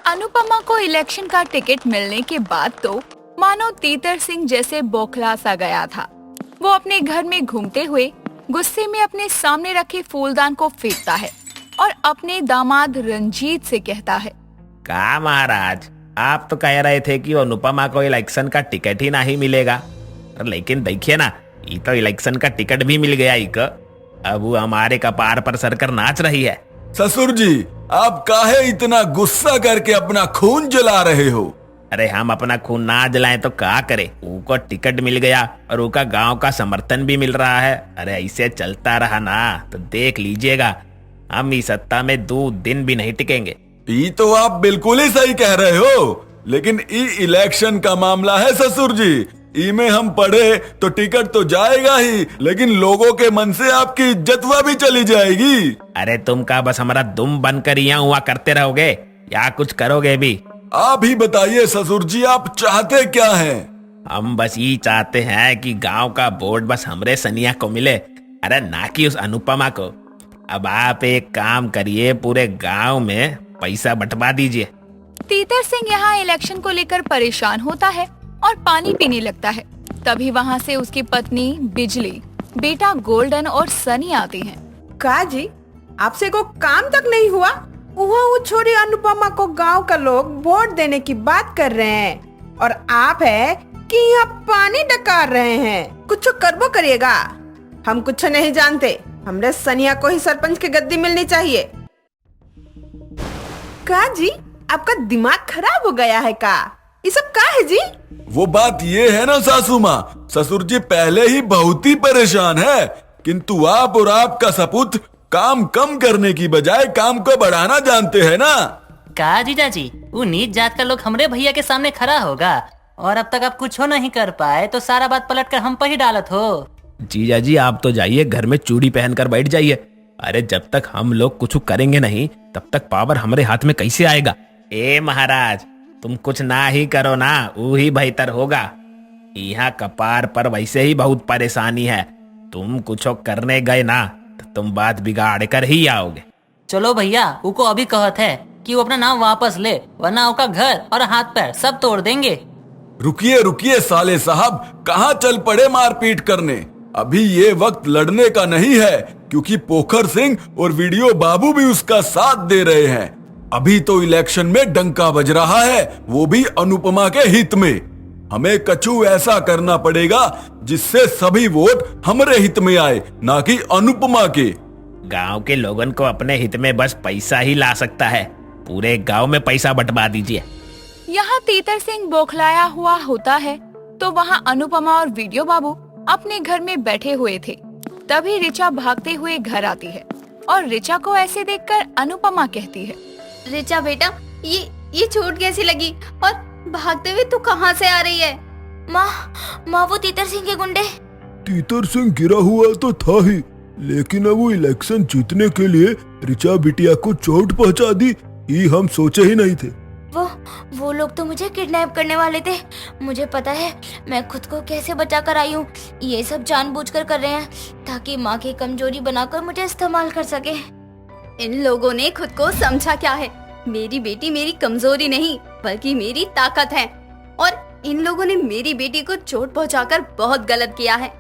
अनुपमा को इलेक्शन का टिकट मिलने के बाद तो मानो तीतर सिंह जैसे बौखला सा गया था। वो अपने घर में घूमते हुए गुस्से में अपने सामने रखे फूलदान को फेंकता है और अपने दामाद रंजीत से कहता है, का महाराज, आप तो कह रहे थे कि अनुपमा को इलेक्शन का टिकट ही नहीं मिलेगा, लेकिन देखिए ना, ये तो इलेक्शन का टिकट भी मिल गया। अब वो हमारे कपार पर सरकर नाच रही है। ससुर जी, आप काहे इतना गुस्सा करके अपना खून जला रहे हो? अरे हम अपना खून ना जलाएं तो क्या करे, उनको टिकट मिल गया और उनका गांव का समर्थन भी मिल रहा है। अरे ऐसे चलता रहा ना तो देख लीजिएगा, हम इस सत्ता में 2 दिन भी नहीं टिकेंगे। ये तो आप बिल्कुल ही सही कह रहे हो, लेकिन ई इलेक्शन का मामला है ससुर जी। ई में हम पढ़े तो टिकट तो जाएगा ही, लेकिन लोगों के मन से आपकी इज्जतवा भी चली जाएगी। अरे तुम का बस हमारा दुम बनकर यहाँ हुआ करते रहोगे या कुछ करोगे भी? आप ही बताइए ससुर जी, आप चाहते क्या हैं? हम बस ये चाहते हैं कि गांव का बोर्ड बस हमरे सनिया को मिले, अरे ना कि उस अनुपमा को। अब आप एक काम करिए, पूरे गांव में पैसा बंटवा दीजिए। तीतर सिंह यहाँ इलेक्शन को लेकर परेशान होता है और पानी पीने लगता है। तभी वहाँ से उसकी पत्नी बिजली, बेटा गोल्डन और सनी आती हैं। का जी, आपसे को काम तक नहीं हुआ? वो छोरी अनुपमा को गांव का लोग वोट देने की बात कर रहे हैं और आप है कि यहाँ पानी डकार रहे हैं। कुछ करबो करिएगा। हम कुछ नहीं जानते, हमरे सनिया को ही सरपंच की गद्दी मिलनी चाहिए। का जी, आपका दिमाग खराब हो गया है का? ये सब का है जी? वो बात ये है ना सासू माँ, ससुर जी पहले ही बहुत ही परेशान है, किंतु आप और आपका सपूत काम कम करने की बजाय काम को बढ़ाना जानते हैं ना। का जीजा जी, वो नीच जात का लोग हमरे भैया के सामने खड़ा होगा और अब तक आप कुछ नहीं कर पाए तो सारा बात पलट कर हम पर ही डालत हो। जीजा जी आप तो जाइए, घर में चूड़ी पहनकर बैठ जाइए। अरे जब तक हम लोग कुछ करेंगे नहीं तब तक पावर हमारे हाथ में कैसे आएगा? ए महाराज, तुम कुछ ना ही करो ना, वो ही बेहतर होगा। यहाँ कपार पर वैसे ही बहुत परेशानी है, तुम कुछ करने गए ना तो तुम बात बिगाड़ कर ही आओगे। चलो भैया, उको अभी कहत है कि वो अपना नाम वापस ले, वरना उसका घर और हाथ पैर सब तोड़ देंगे। रुकिए रुकिए साले साहब, कहाँ चल पड़े मारपीट करने? अभी ये वक्त लड़ने का नहीं है, क्योंकि पोखर सिंह और वीडियो बाबू भी उसका साथ दे रहे हैं। अभी तो इलेक्शन में डंका बज रहा है, वो भी अनुपमा के हित में। हमें कछु ऐसा करना पड़ेगा जिससे सभी वोट हमारे हित में आए, ना कि अनुपमा के। गांव के लोगों को अपने हित में बस पैसा ही ला सकता है, पूरे गांव में पैसा बंटवा दीजिए। यहाँ तीतर सिंह बौखलाया हुआ होता है तो वहाँ अनुपमा और वीडियो बाबू अपने घर में बैठे हुए थे। तभी रिचा भागते हुए घर आती है और रिचा को ऐसे देखकर अनुपमा कहती है, रिचा बेटा, ये चोट कैसी लगी और भागते हुए तू कहाँ से आ रही है? माँ वो तीतर सिंह के गुंडे। तीतर सिंह गिरा हुआ तो था ही, लेकिन अब वो इलेक्शन जीतने के लिए रिचा बिटिया को चोट पहुंचा दी, ये हम सोचे ही नहीं थे। वो लोग तो मुझे किडनैप करने वाले थे। मुझे पता है मैं खुद को कैसे बचा कर आई हूँ। ये सब जानबूझकर कर रहे हैं ताकि माँ की कमजोरी बनाकर मुझे इस्तेमाल कर सके। इन लोगों ने खुद को समझा क्या है? मेरी बेटी मेरी कमजोरी नहीं बल्कि मेरी ताकत है, और इन लोगों ने मेरी बेटी को चोट पहुंचाकर बहुत गलत किया है।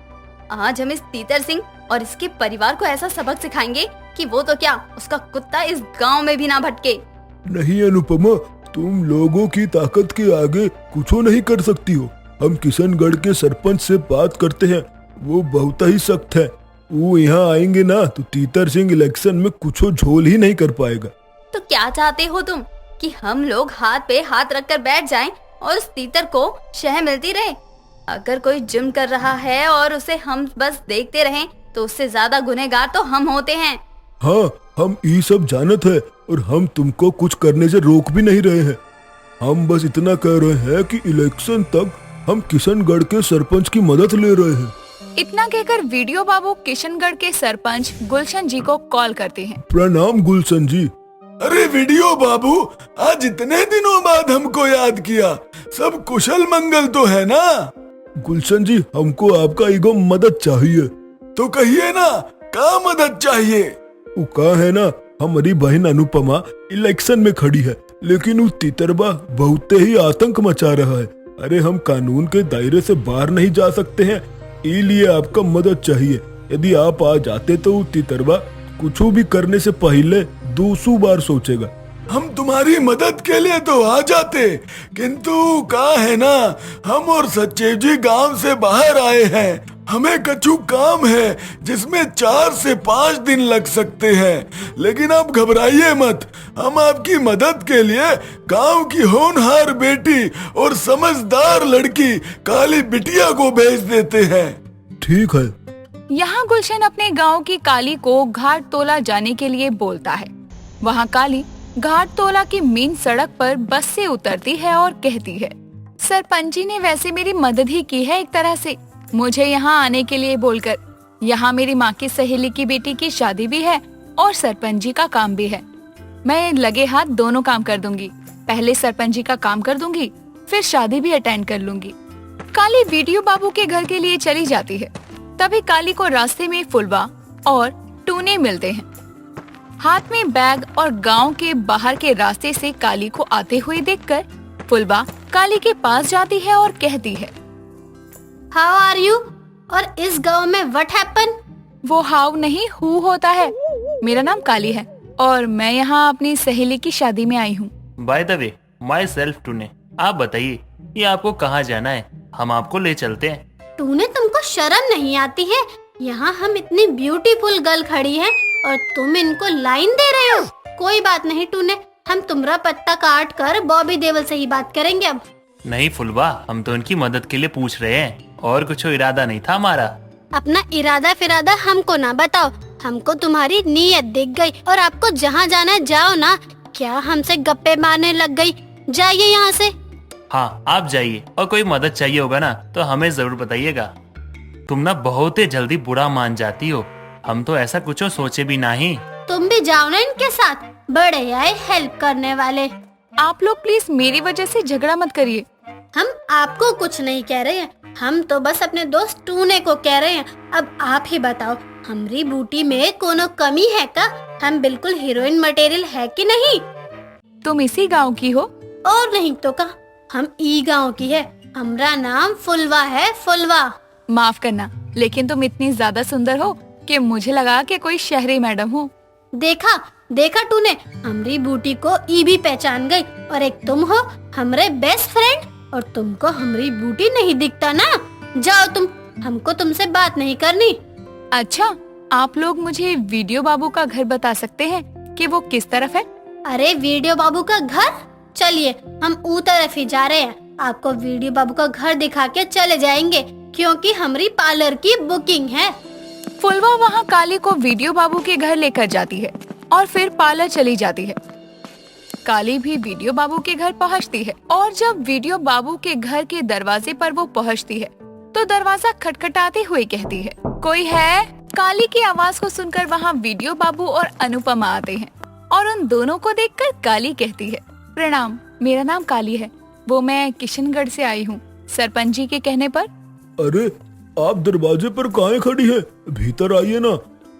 आज हम इस तीतर सिंह और इसके परिवार को ऐसा सबक सिखाएंगे कि वो तो क्या, उसका कुत्ता इस गांव में भी ना भटके। नहीं अनुपमा, तुम लोगों की ताकत के आगे कुछ नहीं कर सकती हो। हम किशनगढ़ के सरपंच से बात करते हैं, वो बहुत ही सख्त है। वो यहाँ आएंगे ना तो तीतर सिंह इलेक्शन में कुछ झोल ही नहीं कर पाएगा। तो क्या चाहते हो तुम, कि हम लोग हाथ पे हाथ रखकर बैठ जाएं और उस तीतर को शह मिलती रहे? अगर कोई जुर्म कर रहा है और उसे हम बस देखते रहें तो उससे ज्यादा गुनहगार तो हम होते हैं। हाँ, हम ये सब जानत है और हम तुमको कुछ करने से रोक भी नहीं रहे हैं। हम बस इतना कह रहे हैं कि इलेक्शन तक हम किशनगढ़ के सरपंच की मदद ले रहे हैं। इतना कहकर वीडियो बाबू किशनगढ़ के सरपंच गुलशन जी को कॉल करते हैं। प्रणाम गुलशन जी। अरे वीडियो बाबू, आज इतने दिनों बाद हमको याद किया, सब कुशल मंगल तो है ना? गुलशन जी, हमको आपका एगो मदद चाहिए। तो कहिए ना, क्या मदद चाहिए? वो कहा है ना, हमारी बहन अनुपमा इलेक्शन में खड़ी है, लेकिन वो तितरबा बहुत ही आतंक मचा रहा है। अरे हम कानून के दायरे से बाहर नहीं जा सकते हैं, इसलिए आपका मदद चाहिए। यदि आप आ जाते तो वो तितरबा कुछ भी करने से पहले 200 बार सोचेगा। हम तुम्हारी मदद के लिए तो आ जाते, किंतु कहा है ना, हम और सचिव जी गांव से बाहर आए हैं। हमें कछु काम है जिसमें 4 से 5 दिन लग सकते हैं। लेकिन आप घबराइए मत, हम आपकी मदद के लिए गांव की होनहार बेटी और समझदार लड़की काली बिटिया को भेज देते हैं। ठीक है। यहाँ गुलशन अपने गांव की काली को घाट तोला जाने के लिए बोलता है। वहाँ काली घाट तोला की मेन सड़क पर बस से उतरती है और कहती है, सरपंच जी ने वैसे मेरी मदद ही की है एक तरह से, मुझे यहाँ आने के लिए बोलकर। यहाँ मेरी माँ की सहेली की बेटी की शादी भी है और सरपंच जी का काम भी है। मैं लगे हाथ दोनों काम कर दूंगी। पहले सरपंच जी का काम कर दूंगी, फिर शादी भी अटेंड कर लूंगी। काली वीडियो बाबू के घर के लिए चली जाती है। तभी काली को रास्ते में फुलवा और टूने मिलते हैं। हाथ में बैग और गांव के बाहर के रास्ते से काली को आते हुए देखकर फुलवा काली के पास जाती है और कहती है, हाउ आर यू? और इस गांव में व्हाट हैपन? वो हाउ नहीं हु होता है। मेरा नाम काली है और मैं यहाँ अपनी सहेली की शादी में आई हूँ। By the way, myself टूने। आप बताइए ये आपको कहाँ जाना है, हम आपको ले चलते हैं। टूने, तुमको शर्म नहीं आती है? यहाँ हम इतनी ब्यूटीफुल गर्ल खड़ी है और तुम इनको लाइन दे रहे हो। कोई बात नहीं टूने, हम तुम्हारा पत्ता काट कर बॉबी देओल से ही बात करेंगे अब। नहीं फुलवा, हम तो इनकी मदद के लिए पूछ रहे हैं और कुछ इरादा नहीं था हमारा। अपना इरादा फिरादा हमको ना बताओ, हमको तुम्हारी नीयत दिख गई और आपको जहाँ जाना है जाओ ना। क्या हमसे गप्पे मारने लग गई? जाइए यहाँ से। हाँ आप जाइए, और कोई मदद चाहिए होगा ना तो हमें जरूर बताइएगा। तुम ना बहुत ही जल्दी बुरा मान जाती हो, हम तो ऐसा कुछ सोचे भी नहीं। तुम भी जाओ ना इनके साथ, बड़े आए हेल्प करने वाले। आप लोग प्लीज मेरी वजह से झगड़ा मत करिए। हम आपको कुछ नहीं कह रहे हैं, हम तो बस अपने दोस्त टूने को कह रहे हैं। अब आप ही बताओ, हमारी बूटी में कोनो कमी है का? हम बिल्कुल हीरोइन मटेरियल है कि नहीं? तुम इसी गांव की हो? और नहीं तो का, हम ई गांव की है। हमारा नाम फुलवा है, फुलवा। माफ करना, लेकिन तुम इतनी ज्यादा सुंदर हो कि मुझे लगा कि कोई शहरी मैडम हो। देखा देखा टूने, हमारी बूटी को ई भी पहचान गई। और एक तुम हो हमारे बेस्ट फ्रेंड, और तुमको हमारी बूटी नहीं दिखता ना। जाओ तुम, हमको तुमसे बात नहीं करनी। अच्छा, आप लोग मुझे वीडियो बाबू का घर बता सकते हैं कि वो किस तरफ है? अरे वीडियो बाबू का घर? चलिए हम ऊ तरफ ही जा रहे हैं। आपको वीडियो बाबू का घर दिखा के चले जाएंगे, क्योंकि हमारी पार्लर की बुकिंग है। फुलवा वहाँ काली को वीडियो बाबू के घर लेकर जाती है और फिर पार्लर चली जाती है। काली भी वीडियो बाबू के घर पहुँचती है और जब वीडियो बाबू के घर के दरवाजे पर वो पहुँचती है तो दरवाजा खटखटाते हुए कहती है, कोई है? काली की आवाज को सुनकर वहाँ वीडियो बाबू और अनुपमा आते हैं और उन दोनों को देखकर काली कहती है, प्रणाम, मेरा नाम काली है, वो मैं किशनगढ़ से आई हूँ, सरपंच जी के कहने पर। अरे आप दरवाजे पर काहे खड़ी है? भीतर आइए ना।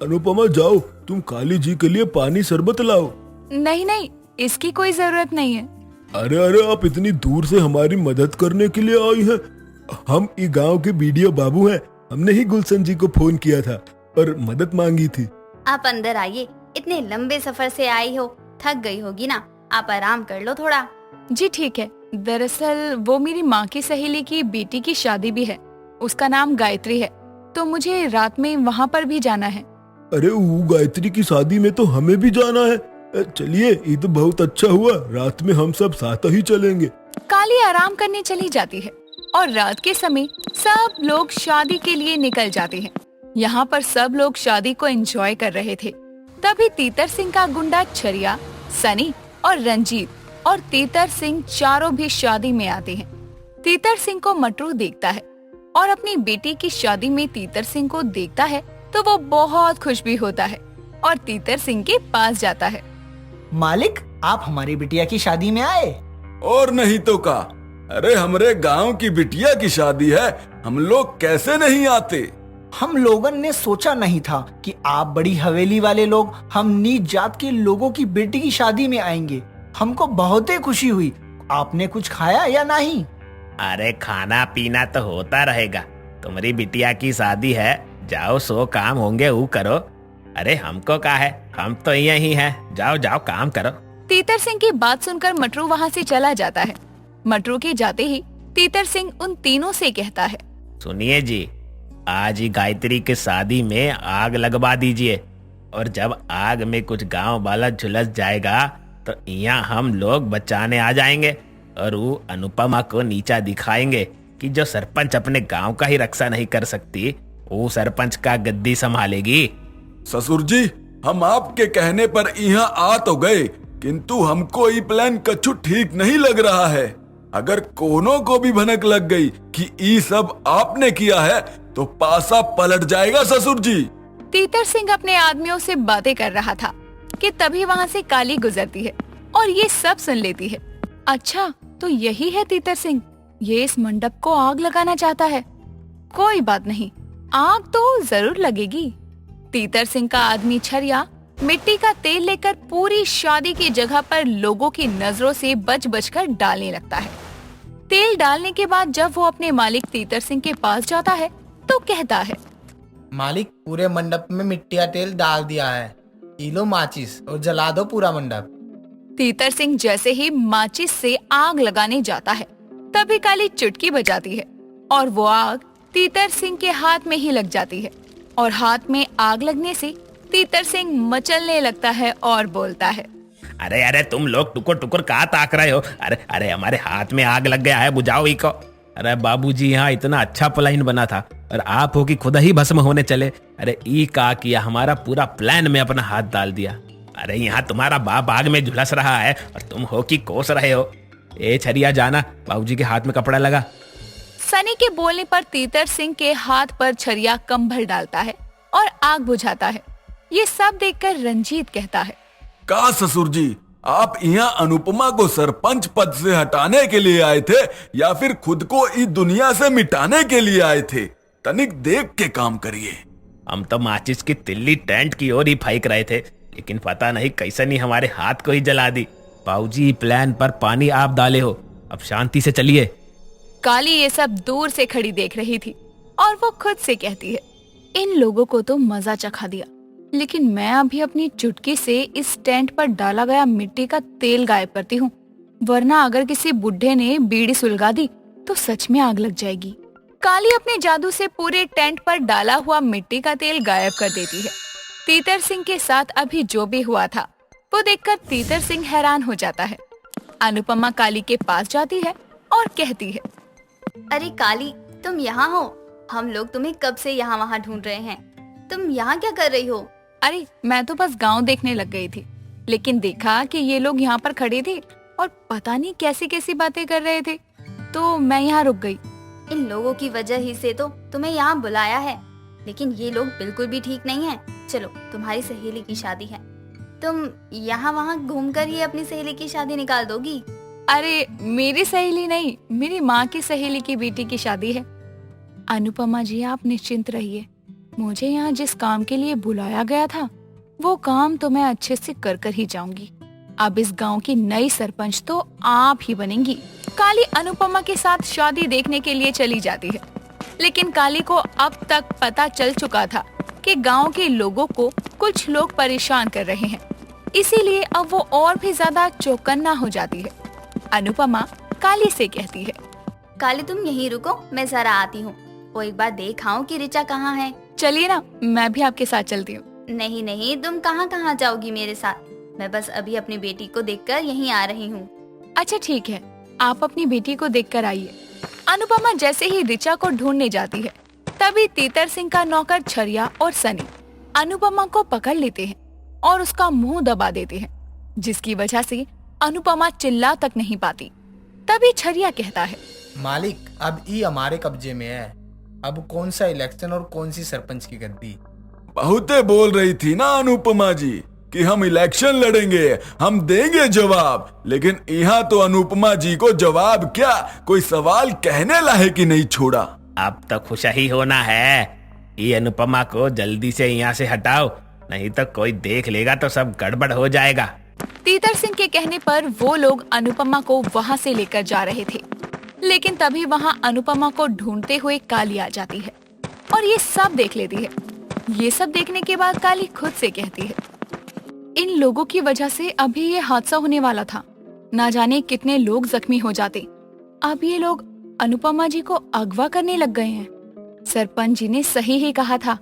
अनुपमा जाओ, तुम काली जी के लिए पानी शरबत लाओ। नहीं नहीं, इसकी कोई जरूरत नहीं है। अरे आप इतनी दूर से हमारी मदद करने के लिए आई हैं। हम ई गांव के वीडियो बाबू हैं। हमने ही गुलशन जी को फोन किया था और मदद मांगी थी। आप अंदर आइए, इतने लंबे सफर से आई हो, थक गई होगी ना, आप आराम कर लो थोड़ा। जी ठीक है, दरअसल वो मेरी माँ की सहेली की बेटी की शादी भी है, उसका नाम गायत्री है, तो मुझे रात में वहाँ पर भी जाना है। अरे वो गायत्री की शादी में तो हमें भी जाना है। चलिए, ये तो बहुत अच्छा हुआ, रात में हम सब साथ ही चलेंगे। काली आराम करने चली जाती है और रात के समय सब लोग शादी के लिए निकल जाते हैं। यहाँ पर सब लोग शादी को एंजॉय कर रहे थे। तभी तीतर सिंह का गुंडा छरिया, सनी और रंजीत और तीतर सिंह चारों भी शादी में आते हैं। तीतर सिंह को मटरू देखता है और अपनी बेटी की शादी में तीतर सिंह को देखता है तो वो बहुत खुश भी होता है और तीतर सिंह के पास जाता है। मालिक, आप हमारी बिटिया की शादी में आए? और नहीं तो का, अरे हमरे गांव की बिटिया की शादी है, हम लोग कैसे नहीं आते। हम लोगन ने सोचा नहीं था कि आप बड़ी हवेली वाले लोग हम नीच जात के लोगों की बेटी की शादी में आएंगे। हमको बहुत ही खुशी हुई। आपने कुछ खाया या नहीं? अरे खाना पीना तो होता रहेगा, तुम्हारी बिटिया की शादी है, जाओ सो काम होंगे वो करो। अरे हमको क्या है, हम तो यही हैं, जाओ जाओ काम करो। तीतर सिंह की बात सुनकर मटरू वहाँ से चला जाता है। मटरू के जाते ही तीतर सिंह उन तीनों से कहता है, सुनिए जी, आज ही गायत्री के शादी में आग लगवा दीजिए, और जब आग में कुछ गांव वाला झुलस जाएगा तो यहाँ हम लोग बचाने आ जाएंगे और वो अनुपमा को नीचा दिखाएंगे कि जो सरपंच अपने गांव का ही रक्षा नहीं कर सकती, वो सरपंच का गद्दी संभालेगी। ससुर जी, हम आपके कहने पर यहाँ आ तो गए, किंतु हमको ये प्लान कछु ठीक नहीं लग रहा है। अगर कोनो को भी भनक लग गई कि ये सब आपने किया है तो पासा पलट जाएगा ससुर जी। तीतर सिंह अपने आदमियों से बातें कर रहा था कि तभी वहाँ से काली गुजरती है और ये सब सुन लेती है। अच्छा, तो यही है तीतर सिंह, ये इस मंडप को आग लगाना चाहता है। कोई बात नहीं, आग तो जरूर लगेगी। तीतर सिंह का आदमी छरिया मिट्टी का तेल लेकर पूरी शादी की जगह पर लोगों की नजरों से बच बच कर डालने लगता है। तेल डालने के बाद जब वो अपने मालिक तीतर सिंह के पास जाता है तो कहता है, मालिक, पूरे मंडप में मिट्टी का तेल डाल दिया है, लो माचिस और जला दो पूरा मंडप। तीतर सिंह जैसे ही माचिस से आग लगाने जाता है तभी काली चुटकी बजाती है और वो आग तीतर सिंह के हाथ में ही लग जाती है, और हाथ में आग लगने से तीतर सिंह मचलने लगता है और बोलता है, अरे अरे तुम लोग टुकुर टुकुर कहाँ ताक रहे हो? अरे अरे हमारे हाथ में आग लग गया है, बुझाओ ही को। अरे बाबूजी, यहाँ इतना अच्छा प्लान बना था और आप हो कि खुद ही भस्म होने चले। अरे ई का किया, हमारा पूरा प्लान में अपना हाथ डाल दिया। अरे यहाँ तुम्हारा बाप आग में झुलस रहा है और तुम हो कि कोस रहे हो। ए छरिया, जाना बाबूजी के हाथ में कपड़ा लगा। सनी के बोलने पर तीतर सिंह के हाथ पर छरिया कंबल डालता है और आग बुझाता है। ये सब देखकर रंजीत कहता है, का ससुर जी, आप यहाँ अनुपमा को सरपंच पद से हटाने के लिए आए थे या फिर खुद को इस दुनिया से मिटाने के लिए आए थे? तनिक देख के काम करिए। हम तो माचिस की तिल्ली टेंट की ओर ही फेंक रहे थे, लेकिन पता नहीं कैसे नहीं हमारे हाथ को ही जला दी। बाबूजी, प्लान पर पानी आप डाले हो, अब शांति से चलिए। काली ये सब दूर से खड़ी देख रही थी और वो खुद से कहती है, इन लोगों को तो मजा चखा दिया, लेकिन मैं अभी अपनी चुटकी से इस टेंट पर डाला गया मिट्टी का तेल गायब करती हूँ, वरना अगर किसी बुढ़े ने बीड़ी सुलगा दी तो सच में आग लग जाएगी। काली अपने जादू से पूरे टेंट पर डाला हुआ मिट्टी का तेल गायब कर देती है। तीतर सिंह के साथ अभी जो भी हुआ था वो देखकर तीतर सिंह हैरान हो जाता है। अनुपमा काली के पास जाती है और कहती है, अरे काली, तुम यहाँ हो? हम लोग तुम्हें कब से यहाँ वहाँ ढूंढ रहे हैं। तुम यहाँ क्या कर रही हो? अरे मैं तो बस गांव देखने लग गई थी, लेकिन देखा कि ये लोग यहाँ पर खड़े थे और पता नहीं कैसी कैसी बातें कर रहे थे, तो मैं यहाँ रुक गई। इन लोगों की वजह ही से तो तुम्हें यहाँ बुलाया है, लेकिन ये लोग बिल्कुल भी ठीक नहीं हैं। चलो, तुम्हारी सहेली की शादी है, तुम यहाँ वहाँ घूमकर ये अपनी सहेली की शादी निकाल दोगी? अरे मेरी सहेली नहीं, मेरी माँ की सहेली की बेटी की शादी है। अनुपमा जी, आप निश्चिंत रहिए, मुझे यहाँ जिस काम के लिए बुलाया गया था वो काम तो मैं अच्छे से कर कर ही जाऊंगी। अब इस गांव की नई सरपंच तो आप ही बनेंगी। काली अनुपमा के साथ शादी देखने के लिए चली जाती है, लेकिन काली को अब तक पता चल चुका था कि गांव के लोगों को कुछ लोग परेशान कर रहे हैं, इसीलिए अब वो और भी ज्यादा चौकन्ना हो जाती है। अनुपमा काली से कहती है, काली तुम यहीं रुको, मैं जरा आती हूँ, वो एक बार देख आऊं कि रिचा कहाँ है। चलिए ना, मैं भी आपके साथ चलती हूँ। नहीं नहीं, तुम कहाँ जाओगी मेरे साथ? मैं बस अभी अपनी बेटी को देखकर यहीं आ रही हूँ। अच्छा ठीक है, आप अपनी बेटी को देखकर आइए। अनुपमा जैसे ही रिचा को ढूंढने जाती है तभी तीतर सिंह का नौकर छरिया और सनी अनुपमा को पकड़ लेते हैं और उसका मुंह दबा देते हैं, जिसकी वजह से अनुपमा चिल्ला तक नहीं पाती। तभी छरिया कहता है, मालिक, अब ये हमारे कब्जे में है, अब कौन सा इलेक्शन और कौन सी सरपंच की गद्दी? बहुते बोल रही थी ना अनुपमा जी कि हम इलेक्शन लड़ेंगे, हम देंगे जवाब, लेकिन यहाँ तो अनुपमा जी को जवाब क्या, कोई सवाल कहने लायक ही नहीं छोड़ा। अब तो खुश ही होना है। ये अनुपमा को जल्दी से यहाँ से हटाओ, नहीं तो कोई देख लेगा तो सब गड़बड़ हो जाएगा। तीतर सिंह के कहने पर वो लोग अनुपमा को वहाँ से लेकर जा रहे थे, लेकिन तभी वहाँ अनुपमा को ढूंढते हुए काली आ जाती है और ये सब देख लेती है। ये सब देखने के बाद काली खुद से कहती है, इन लोगों की वजह से अभी ये हादसा होने वाला था, ना जाने कितने लोग जख्मी हो जाते। अब ये लोग अनुपमा जी को अगवा करने लग गए हैं। सरपंच जी ने सही ही कहा था,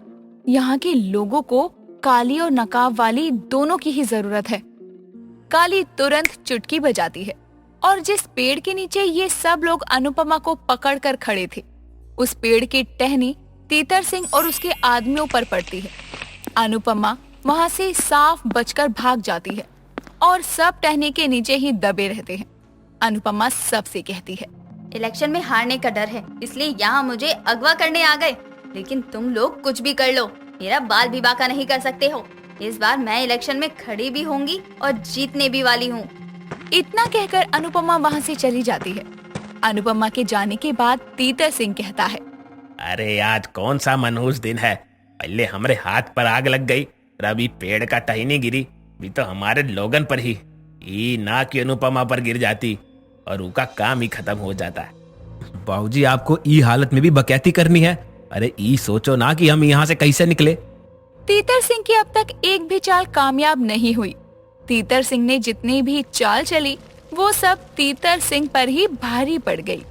यहाँ के लोगों को काली और नकाब वाली दोनों की ही जरूरत है। काली तुरंत चुटकी बजाती है और जिस पेड़ के नीचे ये सब लोग अनुपमा को पकड़कर खड़े थे, उस पेड़ की टहनी तीतर सिंह और उसके आदमियों पर पड़ती है। अनुपमा वहाँ से साफ बचकर भाग जाती है और सब टहनी के नीचे ही दबे रहते हैं। अनुपमा सबसे कहती है, इलेक्शन में हारने का डर है, इसलिए यहाँ मुझे अगवा करने आ गए, लेकिन तुम लोग कुछ भी कर लो, मेरा बाल भी बाका नहीं कर सकते हो। इस बार मैं इलेक्शन में खड़ी भी होंगी और जीतने भी वाली हूँ। इतना कहकर अनुपमा वहाँ से चली जाती है। अनुपमा के जाने के बाद तीतर सिंह कहता है, अरे आज कौन सा मनहूस दिन है, पहले हमारे हाथ पर आग लग गई और अभी पेड़ का टहनी गिरी भी तो हमारे लोगन पर ही। ई ना कि अनुपमा पर गिर जाती और उनका काम ही खत्म हो जाता है। बाबूजी आपको ई हालत में भी बकैती करनी है? अरे ई सोचो ना कि हम यहाँ से कैसे निकले। तीतर सिंह की अब तक एक भी चाल कामयाब नहीं हुई। तीतर सिंह ने जितनी भी चाल चली वो सब तीतर सिंह पर ही भारी पड़ गई।